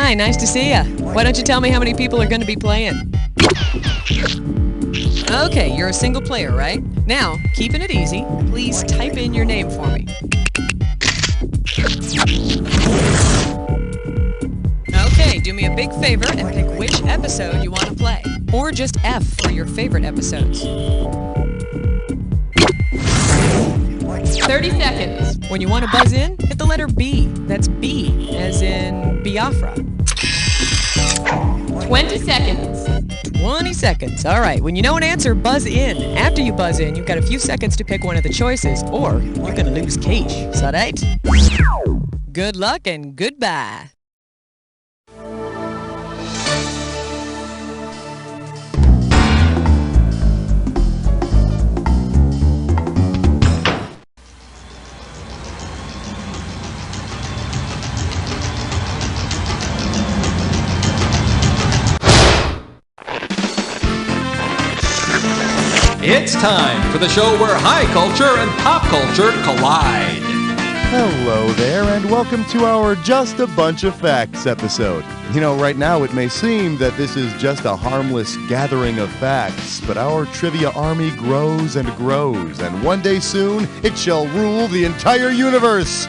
Hi, nice to see ya. Why don't you tell me how many people are going to be playing? Okay, you're a single player, right? Now, keeping it easy, please type in your name for me. Okay, do me a big favor and pick which episode you want to play. Or just F for your favorite episodes. 30 seconds. When you want to buzz in, hit the letter B. That's B, as in Biafra. 20 seconds. 20 seconds. All right, when you know an answer, buzz in. After you buzz in, you've got a few seconds to pick one of the choices, or you're going to lose cash. Is that right? Good luck and goodbye. It's time for the show where high culture and pop culture collide. Hello there, and welcome to our Just a Bunch of Facts episode. You know, right now it may seem that this is just a harmless gathering of facts, but our trivia army grows and grows, and one day soon it shall rule the entire universe.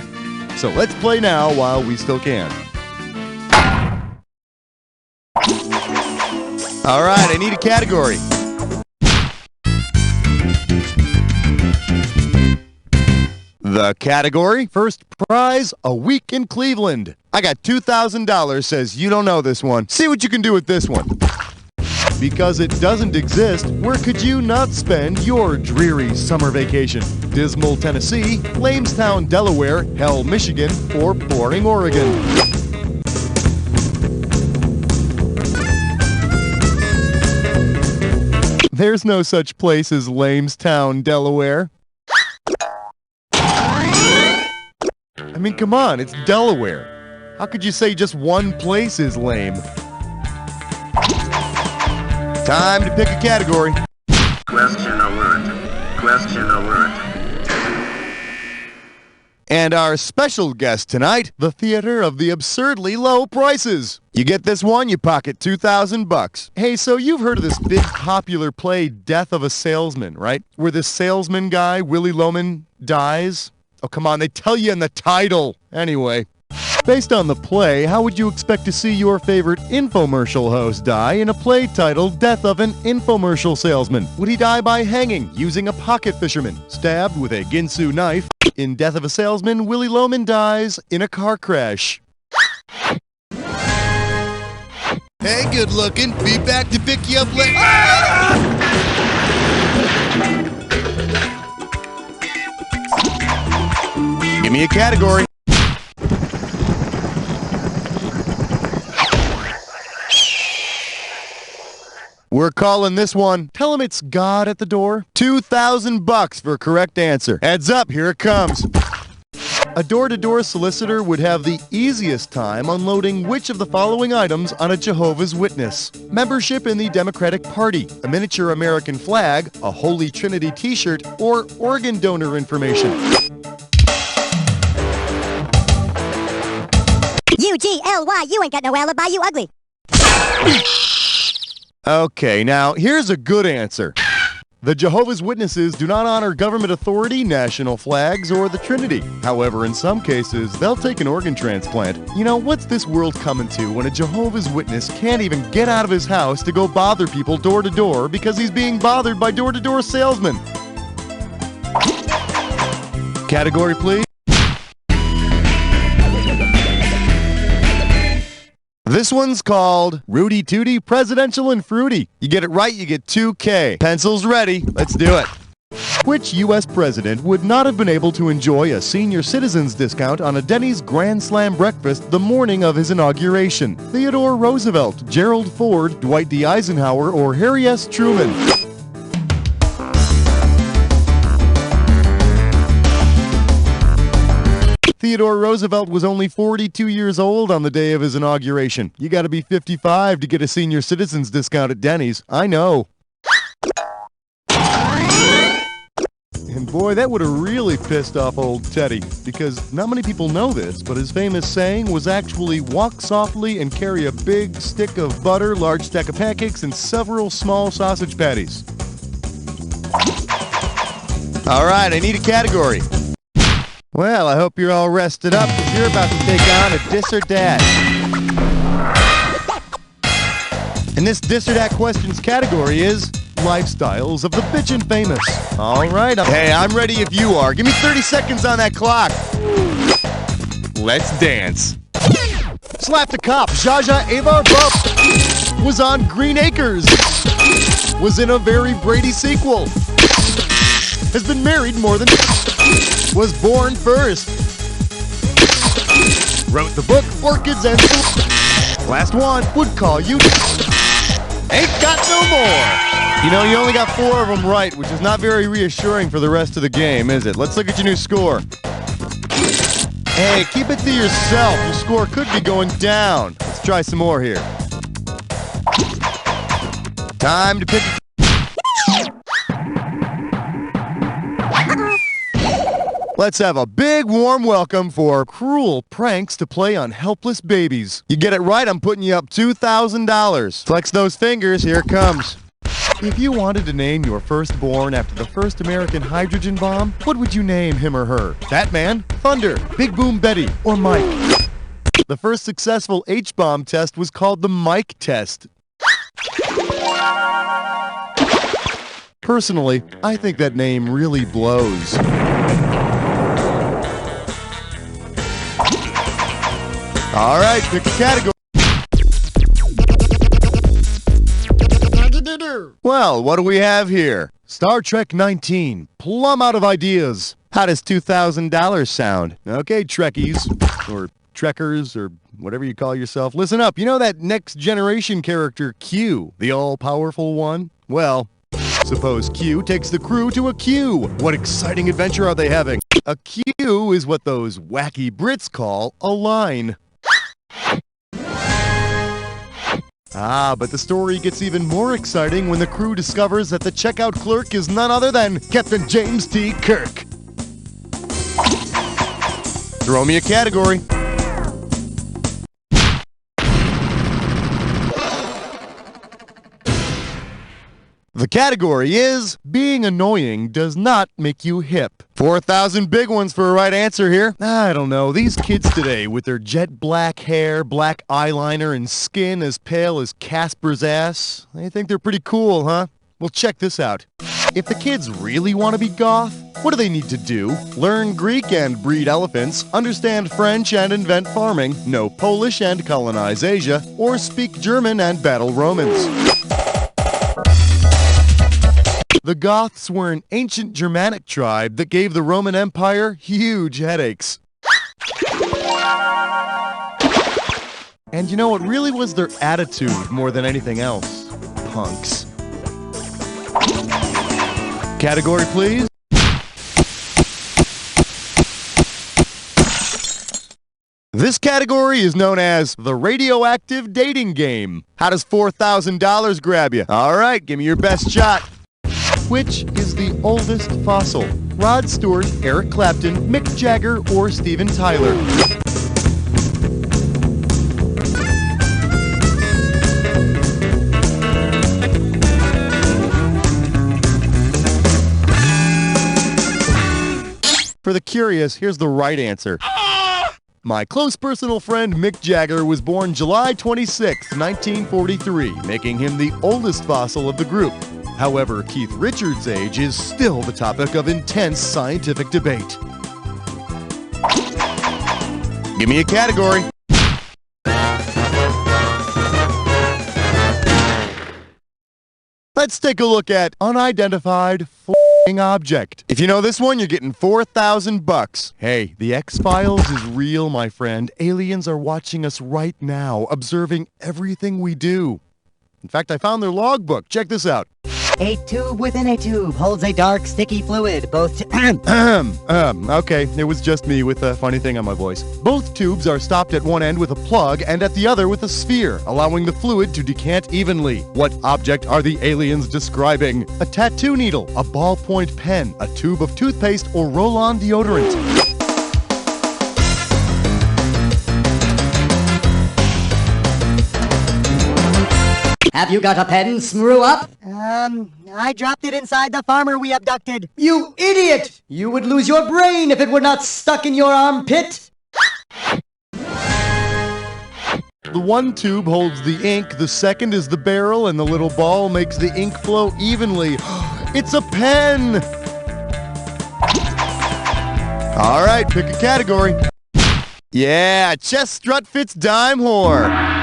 So let's play now while we still can. All right, I need a category. The category, first prize, a week in Cleveland. I got $2,000, says you don't know this one. See what you can do with this one. Because it doesn't exist, where could you not spend your dreary summer vacation? Dismal, Tennessee, Lamestown, Delaware, Hell, Michigan, or boring Oregon? There's no such place as Lamestown, Delaware. I mean, come on, it's Delaware. How could you say just one place is lame? Time to pick a category. Question alert. Question alert. And our special guest tonight, the theater of the absurdly low prices. You get this one, you pocket $2,000. Hey, so you've heard of this big popular play, Death of a Salesman, right? Where this salesman guy, Willie Loman, dies? Oh, come on, they tell you in the title. Anyway, based on the play, how would you expect to see your favorite infomercial host die in a play titled Death of an Infomercial Salesman? Would he die by hanging, using a pocket fisherman, stabbed with a Ginsu knife? In Death of a Salesman, Willie Loman dies in a car crash. Hey, good looking. Be back to pick you up later. Give me a category. We're calling this one, tell him it's God at the door. $2,000 for a correct answer. Heads up, here it comes. A door-to-door solicitor would have the easiest time unloading which of the following items on a Jehovah's Witness? Membership in the Democratic Party, a miniature American flag, a Holy Trinity t-shirt, or organ donor information. U-G-L-Y, you ain't got no alibi, you ugly. Okay, now here's a good answer. The Jehovah's Witnesses do not honor government authority, national flags, or the Trinity. However, in some cases, they'll take an organ transplant. You know, what's this world coming to when a Jehovah's Witness can't even get out of his house to go bother people door to door because he's being bothered by door-to-door salesmen? Category, please. This one's called Rudy Tooty, Presidential and Fruity. You get it right, you get $2K. Pencils ready. Let's do it. Which U.S. president would not have been able to enjoy a senior citizens discount on a Denny's Grand Slam breakfast the morning of his inauguration? Theodore Roosevelt, Gerald Ford, Dwight D. Eisenhower, or Harry S. Truman? Theodore Roosevelt was only 42 years old on the day of his inauguration. You gotta be 55 to get a senior citizens discount at Denny's. I know. And boy, that would have really pissed off old Teddy, because not many people know this, but his famous saying was actually walk softly and carry a big stick of butter, large stack of pancakes, and several small sausage patties. All right, I need a category. Well, I hope you're all rested up, because you're about to take on a Dis or Dat. And this Dis or Dat questions category is lifestyles of the bitchin' famous. All right. Hey, I'm ready if you are. Give me 30 seconds on that clock. Let's dance. Slap the cop. Zsa Zsa Avar Buff was on Green Acres. Was in a Very Brady sequel. Has been married more than... Was born first. Wrote the book Orchids and... Last one. Would call you... Ain't got no more. You know, you only got 4 of them right, which is not very reassuring for the rest of the game, is it? Let's look at your new score. Hey, keep it to yourself. Your score could be going down. Let's try some more here. Time to pick a... Let's have a big warm welcome for cruel pranks to play on helpless babies. You get it right, I'm putting you up $2,000. Flex those fingers, here it comes. If you wanted to name your firstborn after the first American hydrogen bomb, what would you name him or her? Batman, Thunder, Big Boom Betty, or Mike? The first successful H-bomb test was called the Mike test. Personally, I think that name really blows. All right, pick a category. Well, what do we have here? Star Trek 19, plumb out of ideas. How does $2,000 sound? Okay, Trekkies, or Trekkers, or whatever you call yourself. Listen up, you know that next generation character Q, the all-powerful one? Well, suppose Q takes the crew to a queue. What exciting adventure are they having? A queue is what those wacky Brits call a line. Ah, but the story gets even more exciting when the crew discovers that the checkout clerk is none other than Captain James T. Kirk. Throw me a category. The category is, being annoying does not make you hip. 4,000 big ones for a right answer here. I don't know, these kids today with their jet black hair, black eyeliner, and skin as pale as Casper's ass, they think they're pretty cool, huh? Well, check this out. If the kids really want to be goth, what do they need to do? Learn Greek and breed elephants, understand French and invent farming, know Polish and colonize Asia, or speak German and battle Romans. The Goths were an ancient Germanic tribe that gave the Roman Empire huge headaches. And you know what really was their attitude more than anything else? Punks. Category, please. This category is known as the radioactive dating game. How does $4,000 grab you? All right, give me your best shot. Which is the oldest fossil? Rod Stewart, Eric Clapton, Mick Jagger, or Steven Tyler? For the curious, here's the right answer. My close personal friend Mick Jagger was born July 26, 1943, making him the oldest fossil of the group. However, Keith Richards' age is still the topic of intense scientific debate. Give me a category. Let's take a look at unidentified object. If you know this one, you're getting $4,000. Hey, the X-Files is real, my friend. Aliens are watching us right now, observing everything we do. In fact, I found their logbook. Check this out. A tube within a tube holds a dark, sticky fluid, both Okay, it was just me with a funny thing on my voice. Both tubes are stopped at one end with a plug and at the other with a sphere, allowing the fluid to decant evenly. What object are the aliens describing? A tattoo needle, a ballpoint pen, a tube of toothpaste, or roll-on deodorant? Have you got a pen, Smrew Up? I dropped it inside the farmer we abducted. You idiot! You would lose your brain if it were not stuck in your armpit. The one tube holds the ink, the second is the barrel, and the little ball makes the ink flow evenly. It's a pen! All right, pick a category. Yeah, chest strut fits dime whore.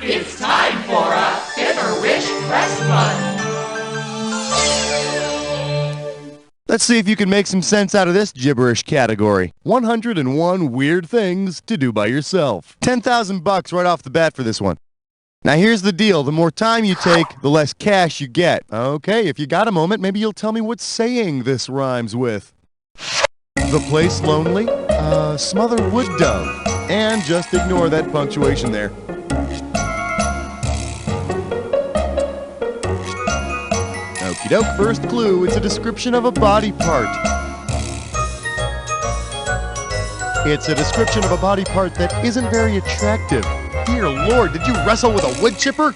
It's time for a Tip or Wish Press Run. Let's see if you can make some sense out of this gibberish category. 101 weird things to do by yourself. $10,000 right off the bat for this one. Now here's the deal. The more time you take, the less cash you get. Okay, if you got a moment, maybe you'll tell me what saying this rhymes with. The place lonely? Smother wood dove. And just ignore that punctuation there. Okie doke, first clue, it's a description of a body part. It's a description of a body part that isn't very attractive. Dear Lord, did you wrestle with a wood chipper?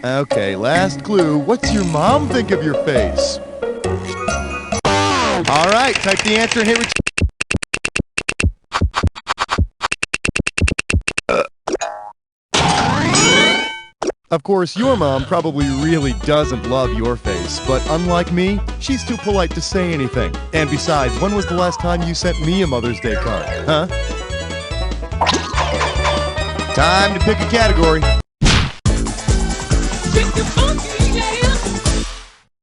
Okay, last clue, what's your mom think of your face? All right, type the answer and hit return. Of course, your mom probably really doesn't love your face, but unlike me, she's too polite to say anything. And besides, when was the last time you sent me a Mother's Day card, huh? Time to pick a category.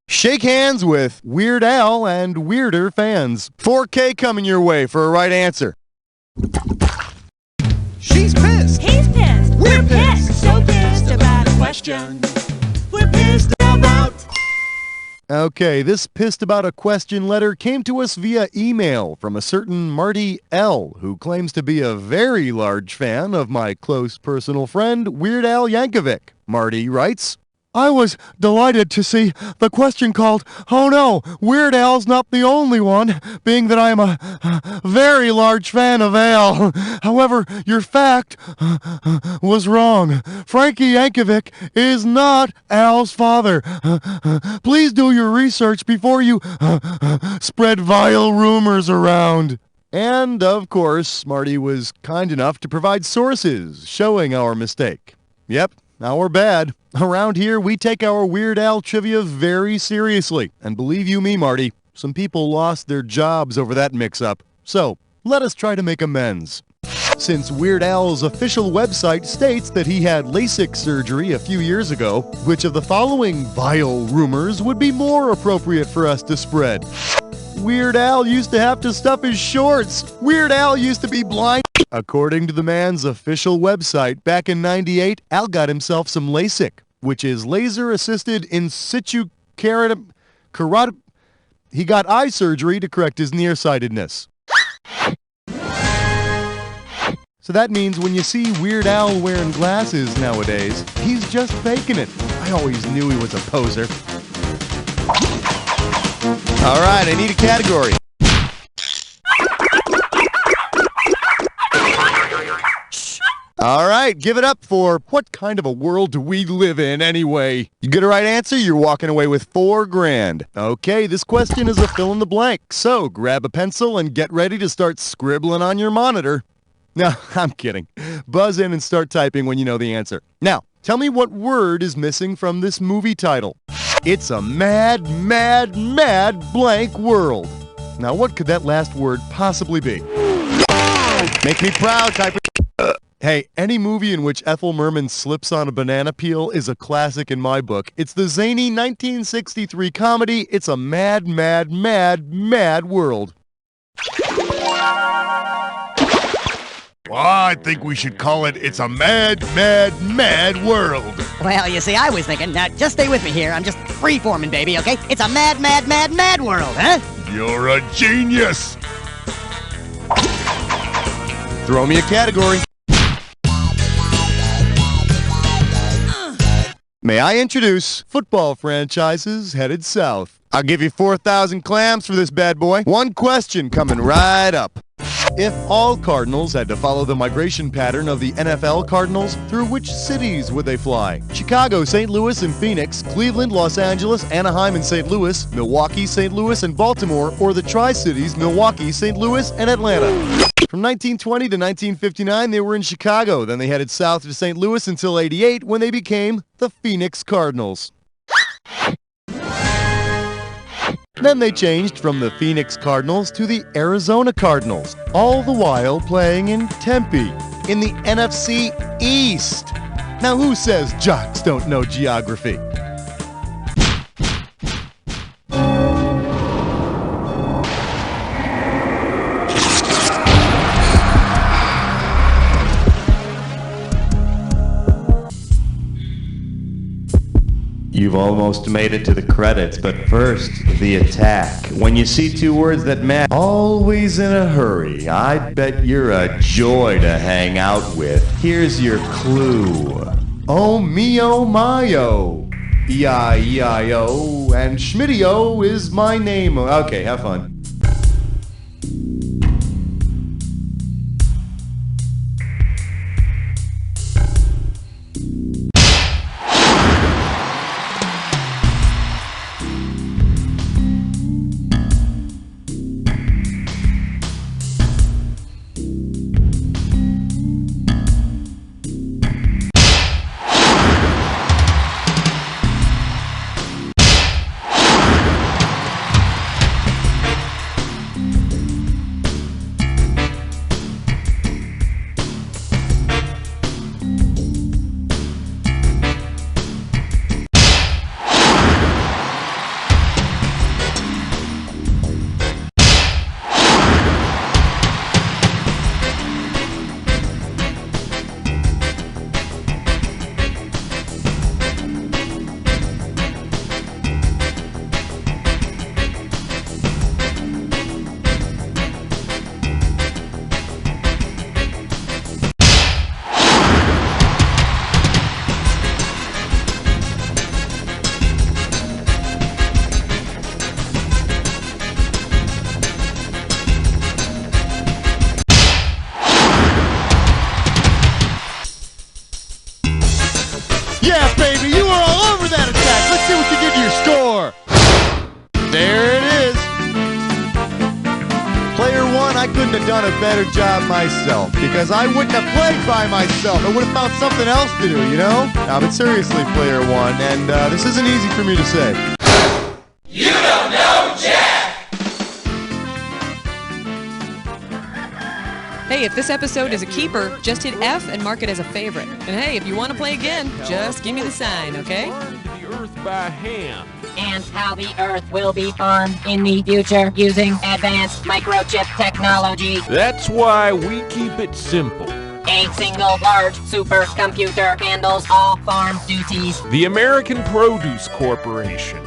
Shake hands with Weird Al and weirder fans. $4K coming your way for a right answer. She's pissed. He's pissed. We're pissed. So pissed about a question. We're pissed about. Okay, this pissed about a question letter came to us via email from a certain Marty L., who claims to be a very large fan of my close personal friend, Weird Al Yankovic. Marty writes, I was delighted to see the question called, oh no, Weird Al's not the only one, being that I am a very large fan of Al. However, your fact was wrong. Frankie Yankovic is not Al's father. Please do your research before you spread vile rumors around. And, of course, Marty was kind enough to provide sources showing our mistake. Yep. Our bad. Around here, we take our Weird Al trivia very seriously. And believe you me, Marty, some people lost their jobs over that mix-up. So, let us try to make amends. Since Weird Al's official website states that he had LASIK surgery a few years ago, which of the following vile rumors would be more appropriate for us to spread? Weird Al used to have to stuff his shorts. Weird Al used to be blind. According to the man's official website, back in '98, Al got himself some LASIK, which is laser-assisted in situ carotid. He got eye surgery to correct his nearsightedness. So that means when you see Weird Al wearing glasses nowadays, he's just faking it. I always knew he was a poser. All right, I need a category. All right, give it up for what kind of a world do we live in anyway? You get a right answer, you're walking away with $4 grand. Okay, this question is a fill in the blank, so grab a pencil and get ready to start scribbling on your monitor. No, I'm kidding. Buzz in and start typing when you know the answer. Now, tell me what word is missing from this movie title. It's a mad, mad, mad blank world. Now, what could that last word possibly be? Make me proud, type it. Hey, any movie in which Ethel Merman slips on a banana peel is a classic in my book. It's the zany 1963 comedy, It's a Mad, Mad, Mad, Mad World. Well, I think we should call it It's a Mad, Mad, Mad World. Well, you see, I was thinking, just stay with me here. I'm just free-forming, baby, okay? It's a mad, mad, mad, mad world, huh? You're a genius. Throw me a category. May I introduce football franchises headed south? I'll give you 4,000 clams for this bad boy. One question coming right up. If all Cardinals had to follow the migration pattern of the NFL Cardinals, through which cities would they fly? Chicago, St. Louis, and Phoenix, Cleveland, Los Angeles, Anaheim, and St. Louis, Milwaukee, St. Louis, and Baltimore, or the Tri-Cities, Milwaukee, St. Louis, and Atlanta. From 1920 to 1959, they were in Chicago. Then they headed south to St. Louis until '88 when they became the Phoenix Cardinals. Then they changed from the Phoenix Cardinals to the Arizona Cardinals, all the while playing in Tempe, in the NFC East. Now who says jocks don't know geography? You've almost made it to the credits, but first, the attack. When you see two words that match, always in a hurry, I bet you're a joy to hang out with. Here's your clue. Oh mio mio. E-I-E-I-O, and Schmitty-O is my name. Okay, have fun. Yeah, baby, you were all over that attack. Let's see what you did to your score. There it is. Player one, I couldn't have done a better job myself because I wouldn't have played by myself. I would have found something else to do, you know? Now, but seriously, player one, and this isn't easy for me to say. You don't know Jack! Hey, if this episode is a keeper, just hit F and mark it as a favorite. And hey, if you want to play again, just give me the sign, okay? The earth by hand. And how the earth will be farmed in the future using advanced microchip technology. That's why we keep it simple. A single large supercomputer handles all farm duties. The American Produce Corporation.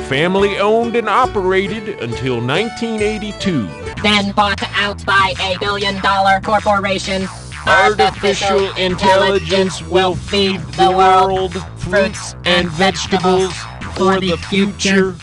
Family owned and operated until 1982. Then bought out by a billion-dollar corporation. Artificial intelligence will feed the world fruits and vegetables for the future.